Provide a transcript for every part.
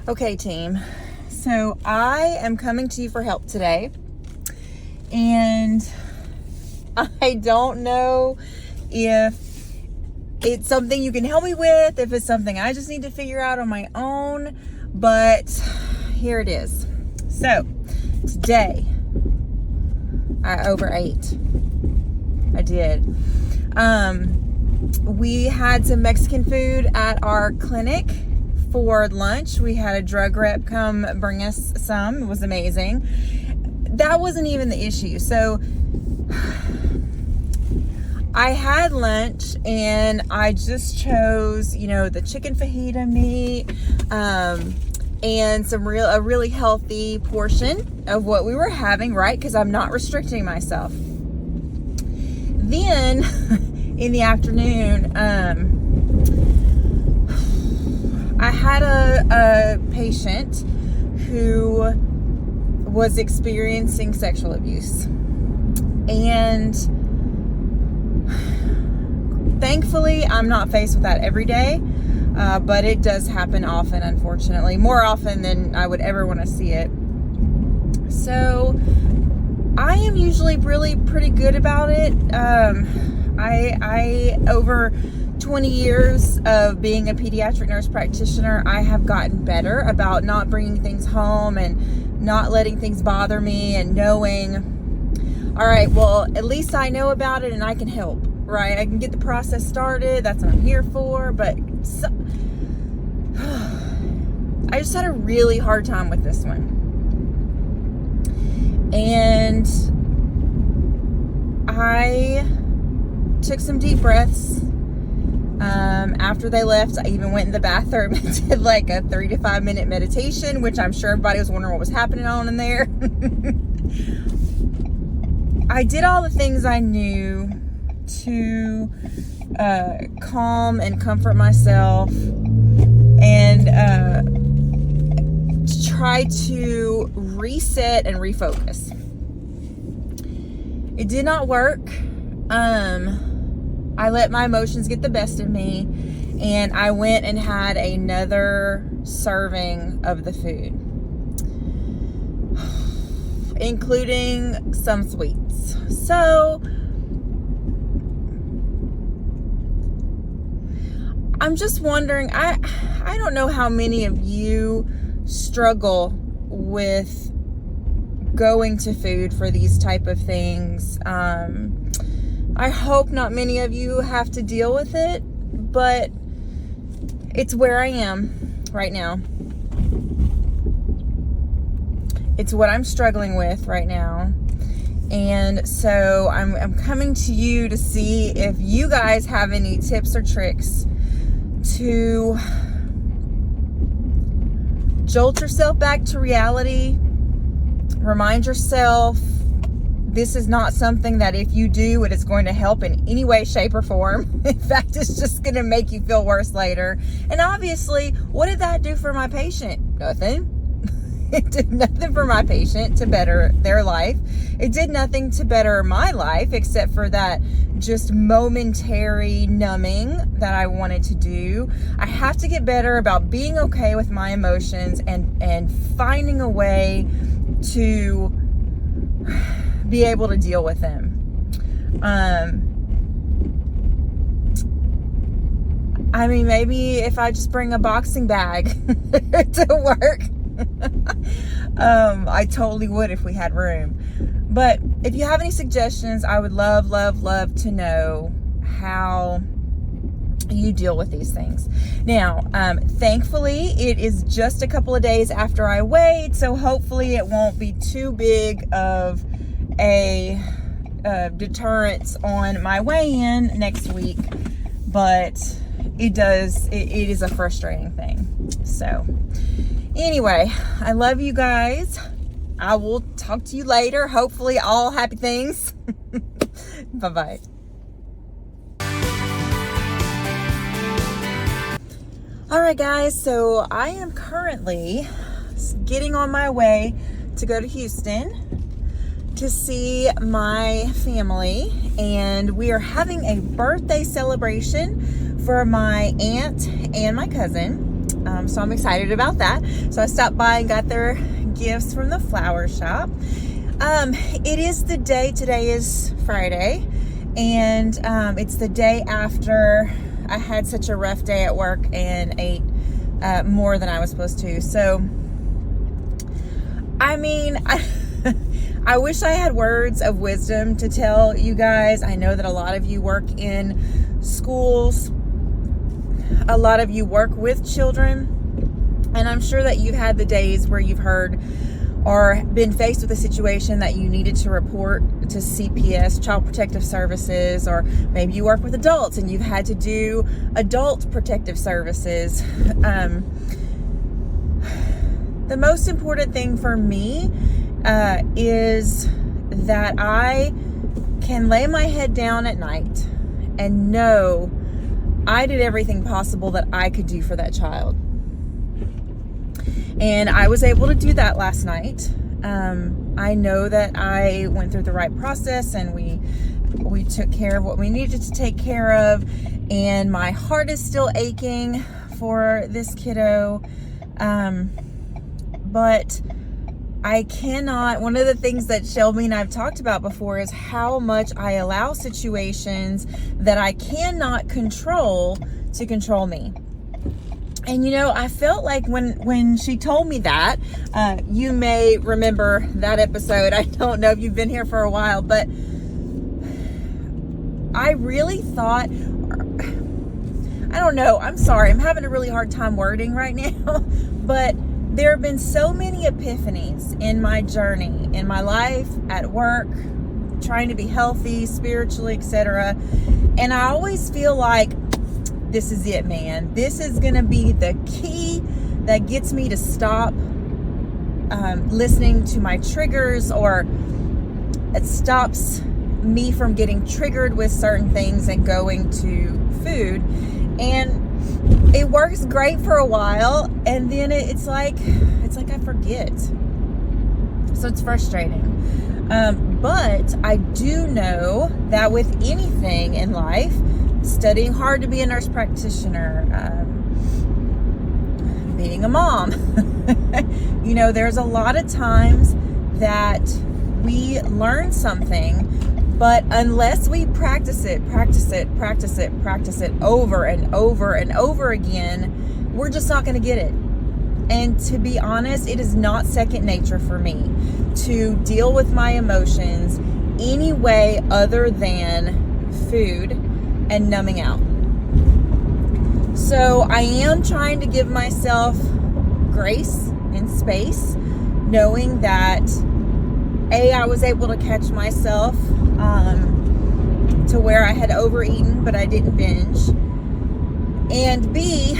Okay, team. So I am coming to you for help today. And I don't know if it's something you can help me with, if it's something I just need to figure out on my own, but here it is. So today I overate. I did. We had some Mexican food at our clinic for lunch. We had a drug rep come bring us some. It was amazing. That wasn't even the issue. So I had lunch and I just chose, the chicken fajita meat, and a really healthy portion of what we were having, right? Because I'm not restricting myself. Then in the afternoon, I had a patient who was experiencing sexual abuse. And thankfully, I'm not faced with that every day, but it does happen often, unfortunately. More often than I would ever want to see it. So I am usually really pretty good about it. I over 20 years of being a pediatric nurse practitioner, I have gotten better about not bringing things home and not letting things bother me and knowing, all right, well, at least I know about it and I can help, right? I can get the process started. That's what I'm here for. But I just had a really hard time with this one. And I took some deep breaths. After they left, I even went in the bathroom and did like a 3 to 5 minute meditation, which I'm sure everybody was wondering what was happening on in there. I did all the things I knew to calm and comfort myself and try to reset and refocus. It did not work. I let my emotions get the best of me, and I went and had another serving of the food, including some sweets. So I'm just wondering, I don't know how many of you struggle with going to food for these type of things. I hope not many of you have to deal with it, but it's where I am right now. It's what I'm struggling with right now. And so I'm coming to you to see if you guys have any tips or tricks to jolt yourself back to reality. Remind yourself this is not something that if you do, it is going to help in any way, shape, or form. In fact, it's just going to make you feel worse later. And obviously, what did that do for my patient? Nothing. It did nothing for my patient to better their life. It did nothing to better my life except for that just momentary numbing that I wanted to do. I have to get better about being okay with my emotions and finding a way to be able to deal with them. I mean, maybe if I just bring a boxing bag to work, I totally would if we had room. But if you have any suggestions, I would love, love, love to know how you deal with these things. Now, thankfully, it is just a couple of days after I weighed, so hopefully it won't be too big of a deterrence on my weigh-in next week, but it is a frustrating thing. So anyway, I love you guys. I will talk to you later. Hopefully all happy things. Bye-bye. All right, guys. So I am currently getting on my way to go to Houston to see my family, and we are having a birthday celebration for my aunt and my cousin. So I'm excited about that. So I stopped by and got their gifts from the flower shop. It is the day, today is Friday, and it's the day after I had such a rough day at work and ate more than I was supposed to. So, I mean, I wish I had words of wisdom to tell you guys. I know that a lot of you work in schools, a lot of you work with children, and I'm sure that you've had the days where you've heard or been faced with a situation that you needed to report to CPS, Child Protective Services, or maybe you work with adults and you've had to do adult protective services. The most important thing for me is that I can lay my head down at night and know I did everything possible that I could do for that child. And I was able to do that last night. I know that I went through the right process and we took care of what we needed to take care of. And my heart is still aching for this kiddo. But I cannot, one of the things that Shelby and I've talked about before is how much I allow situations that I cannot control to control me. And you know, I felt like when she told me that, you may remember that episode. I don't know if you've been here for a while, but I really thought, I don't know, I'm sorry, I'm having a really hard time wording right now, but there have been so many epiphanies in my journey, in my life, at work, trying to be healthy, spiritually, etc. And I always feel like, this is it, man. This is going to be the key that gets me to stop listening to my triggers, or it stops me from getting triggered with certain things and going to food. And it works great for a while, and then it's like I forget. So it's frustrating. But I do know that with anything in life, studying hard to be a nurse practitioner, being a mom, you know, there's a lot of times that we learn something, but unless we practice it over and over and over again, we're just not going to get it. And to be honest, it is not second nature for me to deal with my emotions any way other than food and numbing out. So I am trying to give myself grace and space, knowing that I was able to catch myself to where I had overeaten, but I didn't binge. And B,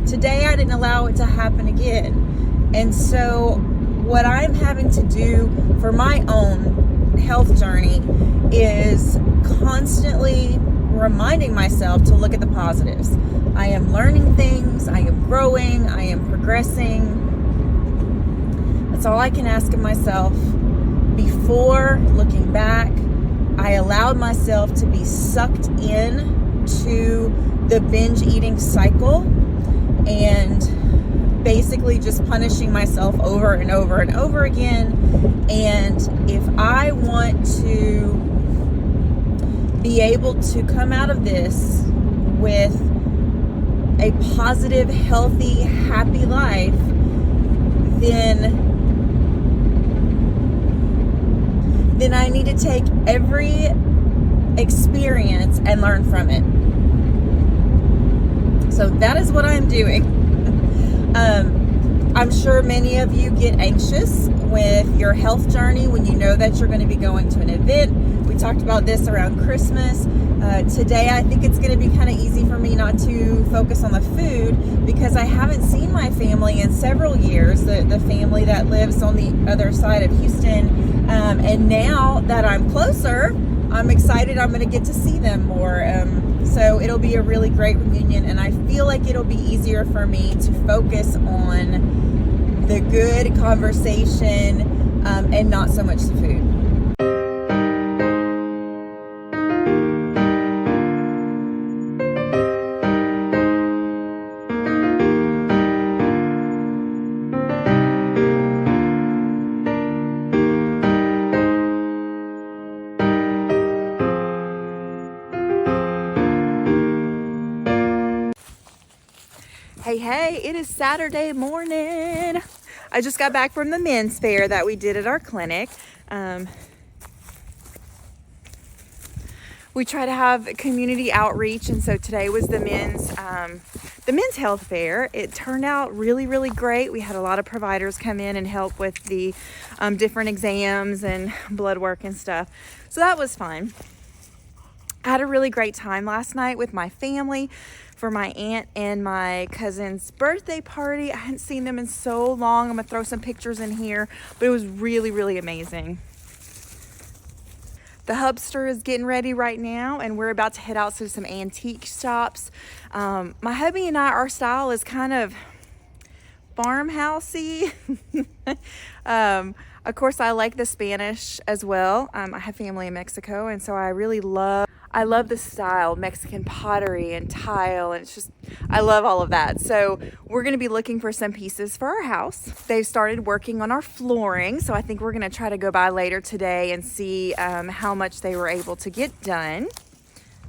today I didn't allow it to happen again. And so what I'm having to do for my own health journey is constantly reminding myself to look at the positives. I am learning things, I am growing, I am progressing. That's all I can ask of myself. Before looking back, I allowed myself to be sucked in to the binge eating cycle and basically just punishing myself over and over and over again. And if I want to be able to come out of this with a positive, healthy, happy life, then I need to take every experience and learn from it. So that is what I'm doing. I'm sure many of you get anxious with your health journey when you know that you're going to be going to an event. We talked about this around Christmas. Today, I think it's going to be kind of easy for me not to focus on the food because I haven't seen my family in several years, the family that lives on the other side of Houston. And now that I'm closer, I'm excited I'm going to get to see them more. So it'll be a really great reunion, and I feel like it'll be easier for me to focus on the good conversation and not so much the food. Hey, it is Saturday morning. I just got back from the men's fair that we did at our clinic. We try to have community outreach, and so today was the men's health fair. It turned out really great. We had a lot of providers come in and help with the different exams and blood work and stuff, so that was fun. I had a really great time last night with my family for my aunt and my cousin's birthday party. I hadn't seen them in so long. I'm gonna throw some pictures in here, but it was really amazing. The hubster is getting ready right now, and we're about to head out to some antique shops. My hubby and I, our style is kind of farmhousey. Of course, I like the Spanish as well. I have family in Mexico, and so I love the style, Mexican pottery and tile, and I love all of that. So we're gonna be looking for some pieces for our house. They've started working on our flooring, so I think we're gonna try to go by later today and see how much they were able to get done.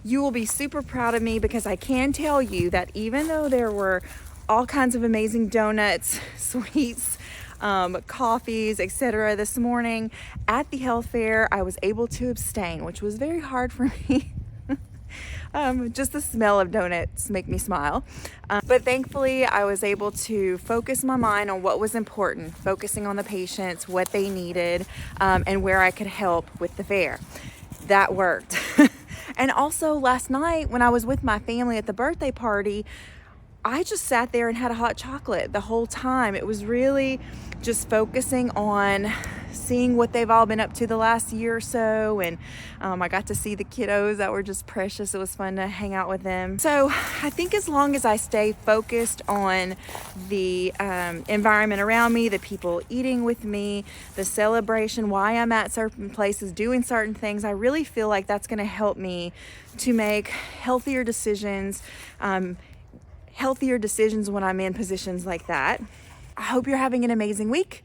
You will be super proud of me because I can tell you that even though there were all kinds of amazing donuts, sweets, coffees, etc. this morning at the health fair, I was able to abstain, which was very hard for me. Just the smell of donuts make me smile. But thankfully, I was able to focus my mind on what was important, focusing on the patients, what they needed, and where I could help with the fair. That worked. And also last night when I was with my family at the birthday party, I just sat there and had a hot chocolate the whole time. It was really just focusing on seeing what they've all been up to the last year or so, and I got to see the kiddos that were just precious. It was fun to hang out with them. So I think as long as I stay focused on the environment around me, the people eating with me, the celebration, why I'm at certain places, doing certain things, I really feel like that's going to help me to make healthier decisions when I'm in positions like that. I hope you're having an amazing week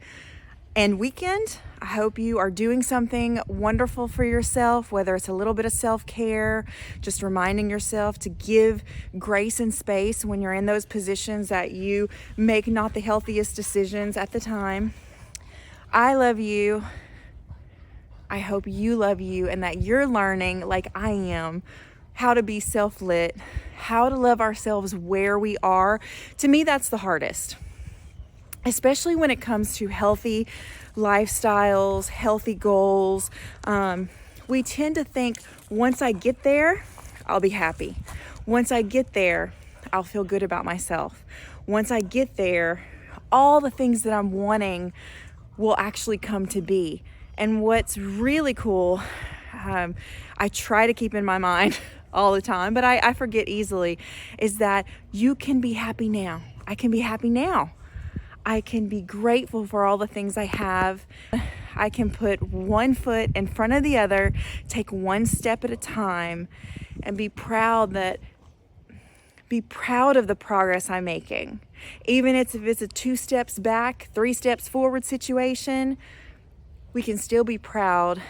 and weekend. I hope you are doing something wonderful for yourself, whether it's a little bit of self-care, just reminding yourself to give grace and space when you're in those positions that you make not the healthiest decisions at the time. I love you. I hope you love you and that you're learning, like I am, how to be self-lit, how to love ourselves where we are. To me, that's the hardest, especially when it comes to healthy lifestyles, healthy goals. We tend to think, once I get there, I'll be happy. Once I get there, I'll feel good about myself. Once I get there, all the things that I'm wanting will actually come to be. And what's really cool, I try to keep in my mind all the time, but I forget easily, is that you can be happy now. I can be happy now. I can be grateful for all the things I have. I can put one foot in front of the other, take one step at a time, and be proud of the progress I'm making. Even if it's a 2 steps back, 3 steps forward situation, we can still be proud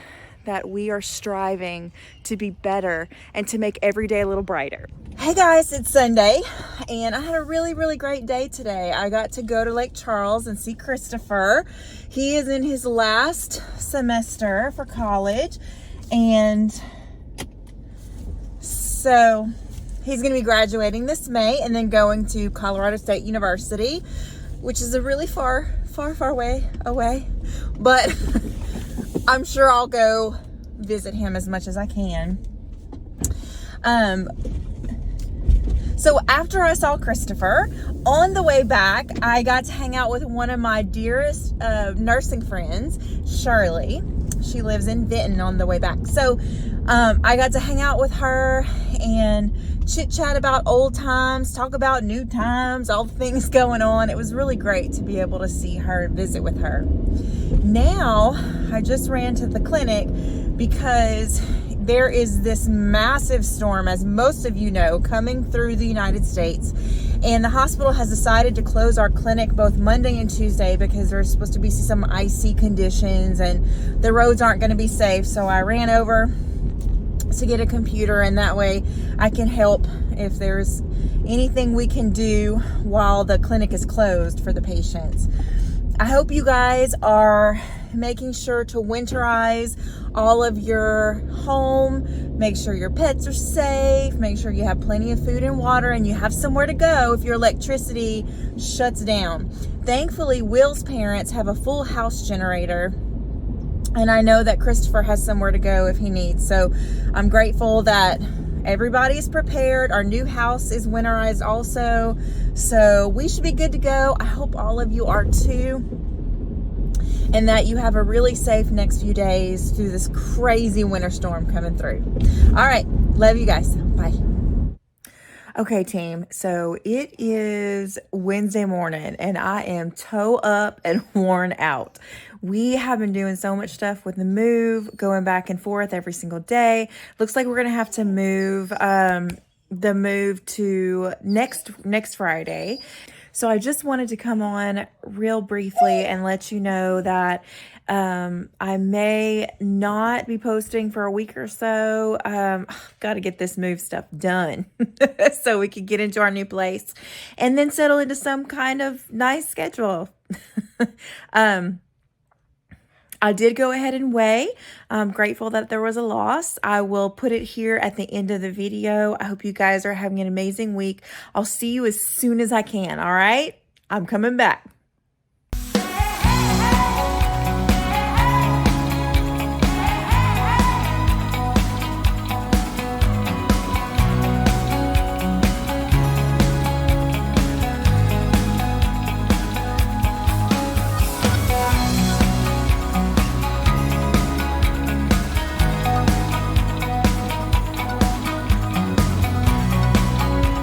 that we are striving to be better and to make every day a little brighter. Hey guys, it's Sunday, and I had a really great day today. I got to go to Lake Charles and see Christopher. He is in his last semester for college, and so he's going to be graduating this May and then going to Colorado State University, which is a really far way away, but I'm sure I'll go visit him as much as I can. So after I saw Christopher, on the way back, I got to hang out with one of my dearest nursing friends, Shirley. She lives in Vinton on the way back. So I got to hang out with her and chit chat about old times, talk about new times, all the things going on. It was really great to be able to see her, visit with her. Now, I just ran to the clinic because there is this massive storm, as most of you know, coming through the United States. And the hospital has decided to close our clinic both Monday and Tuesday because there's supposed to be some icy conditions and the roads aren't going to be safe. So I ran over to to get a computer, and that way I can help if there's anything we can do while the clinic is closed for the patients. I hope you guys are making sure to winterize all of your home. Make sure your pets are safe. Make sure you have plenty of food and water, and you have somewhere to go if your electricity shuts down. Thankfully, Will's parents have a full house generator, and I know that Christopher has somewhere to go if he needs. So I'm grateful that everybody is prepared. Our new house is winterized also. So we should be good to go. I hope all of you are too. And that you have a really safe next few days through this crazy winter storm coming through. All right. Love you guys. Bye. Okay, team. So it is Wednesday morning and I am toe up and worn out. We have been doing so much stuff with the move, going back and forth every single day. Looks like we're going to have to move the move to next Friday. So I just wanted to come on real briefly and let you know that I may not be posting for a week or so. Got to get this move stuff done so we can get into our new place and then settle into some kind of nice schedule. I did go ahead and weigh. I'm grateful that there was a loss. I will put it here at the end of the video. I hope you guys are having an amazing week. I'll see you as soon as I can, all right? I'm coming back.